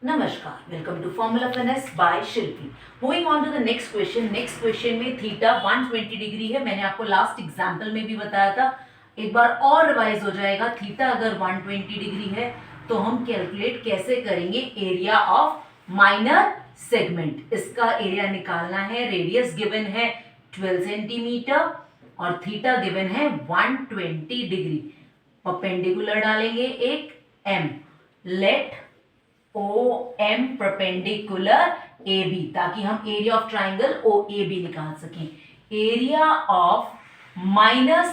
Namaskar, welcome to Formula Finesse by Shilpi. Moving on to the next question. Next question में theta 120 degree है. मैंने आपको last example में भी बताया था, एक बार और रिवाइज हो जाएगा. थीटा अगर 120 डिग्री है तो हम कैलकुलेट कैसे करेंगे एरिया ऑफ माइनर सेगमेंट. इसका एरिया निकालना है. रेडियस गिवन है 12 सेंटीमीटर और थीटा गिवन है 120 डिग्री. परपेंडिकुलर डालेंगे एक m. Let OM perpendicular AB, ताकि हम एरिया ऑफ ट्राइंगल OAB निकाल सकें. Area of minor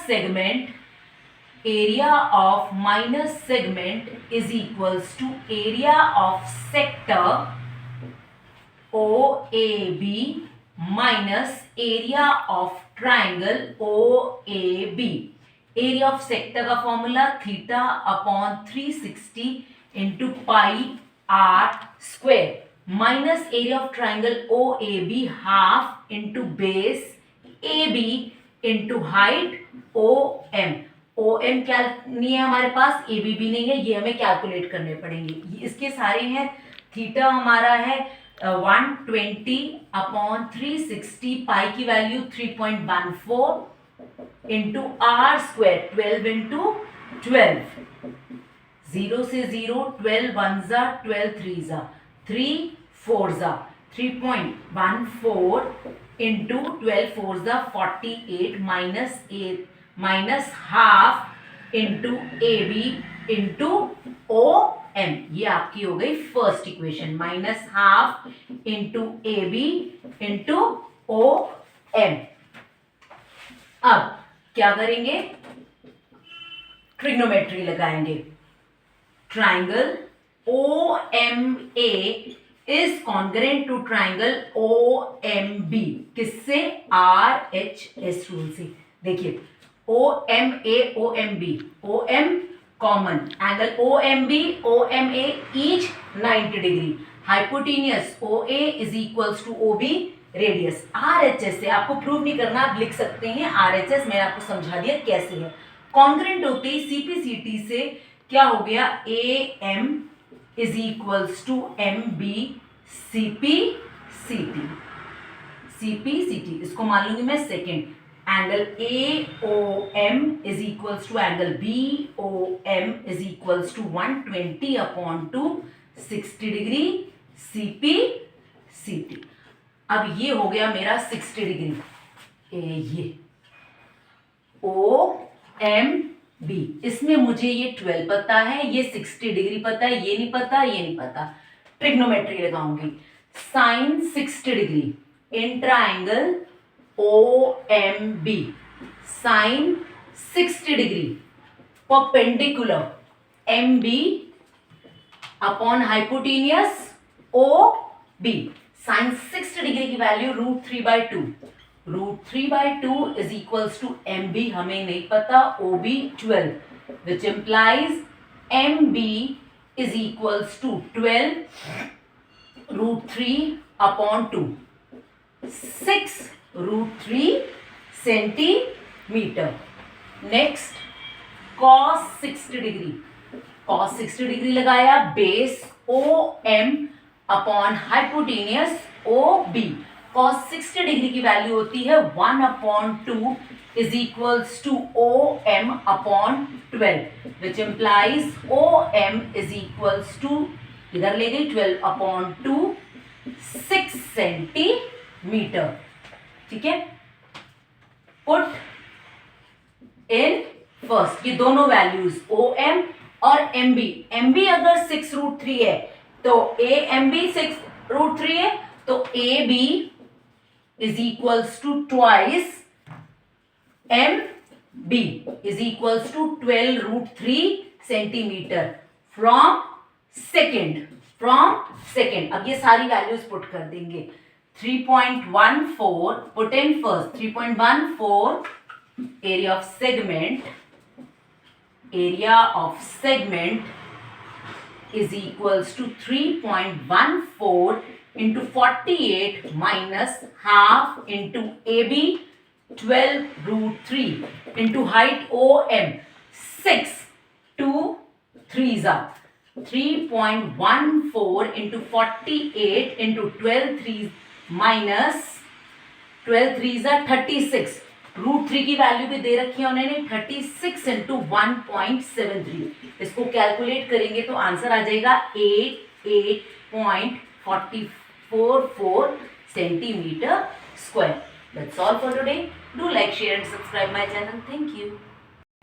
segment is equals to area of sector OAB minus area of triangle OAB. Area of sector का formula theta upon 360 into pi r square minus area of triangle OAB half into base AB into height OM. OM क्या नहीं है हमारे पास, AB भी नहीं है, ये हमें कैलकुलेट करने पड़ेंगे. इसके सारे हैं. थीटा हमारा है 120 अपॉन 360, पाई की value 3.14 into R square 12 into 12. 0 से 0, 12 वन जा 12 थ्री जा 3 4 जा 3.14 इंटू 12 4 जा 48 minus half into AB into OM. ये आपकी हो गई first equation. Minus half into AB into OM. अब क्या करेंगे, ट्रिग्नोमेट्री लगाएंगे. Triangle OMA is congruent to triangle OMB. किससे? RHS रूल से. देखिए OMA OMB, OM common, angle OMB OMA each 90 degree. Hypotenuse OA is equals to OB radius. RHS से आपको prove नहीं करना, आप लिख सकते हैं RHS. मैंने आपको समझा दिया कैसे है. कॉन्ग्रेंट होते ही CPCT से क्या हो गया, AM is equals to MB CPCT. इसको मान लूंगी मैं second. Angle AOM is equals to angle BOM is equals to 120 upon 2 60 degree CPCT. अब ये हो गया मेरा 60 डिग्री. ये OMB. इसमें मुझे ये 12 पता है, ये 60 डिग्री पता है, ये नहीं पता, ये नहीं पता. ट्रिग्नोमेट्री लगाऊंगी. Sine 60 degree in triangle OMB. Sine 60 degree perpendicular MB upon hypotenuse OB. Sine 60 degree की value √3/2. √3/2 is equals to MB हमें नहीं पता, OB 12, which implies MB is equals to 12 √3 upon 2, 6 √3 centimetre. Next cos 60 degree. cos 60 degree लगाया. Base OM upon hypotenuse OB. cos 60 degree की value होती है 1/2 is equals to OM upon 12, which implies OM is equals to, इधर ले गई 12/2, 6 centimetre. ठीक है. Put in first ये दोनों वैल्यूज OM और MB अगर 6 √3 है तो AMB 6 √3 है, तो AB is equals to twice MB is equals to 12 √3 centimetre from second. अब ये सारी वैल्यूज पुट कर देंगे. 3.14 put in first. 3.14 area of segment is equals to 3.14 into 48 minus half into AB 12 √3 into height OM 6 2 3s are 3.14 into 48 into 12 3 minus 12 3s are 36. Root 3 की value भी दे रखी है उन्होंने 36 इंटू 1.73. इसको कैलकुलेट करेंगे तो आंसर आ जाएगा 88.444 centimetre square. That's all for today. Do like, share and subscribe my channel. Thank you.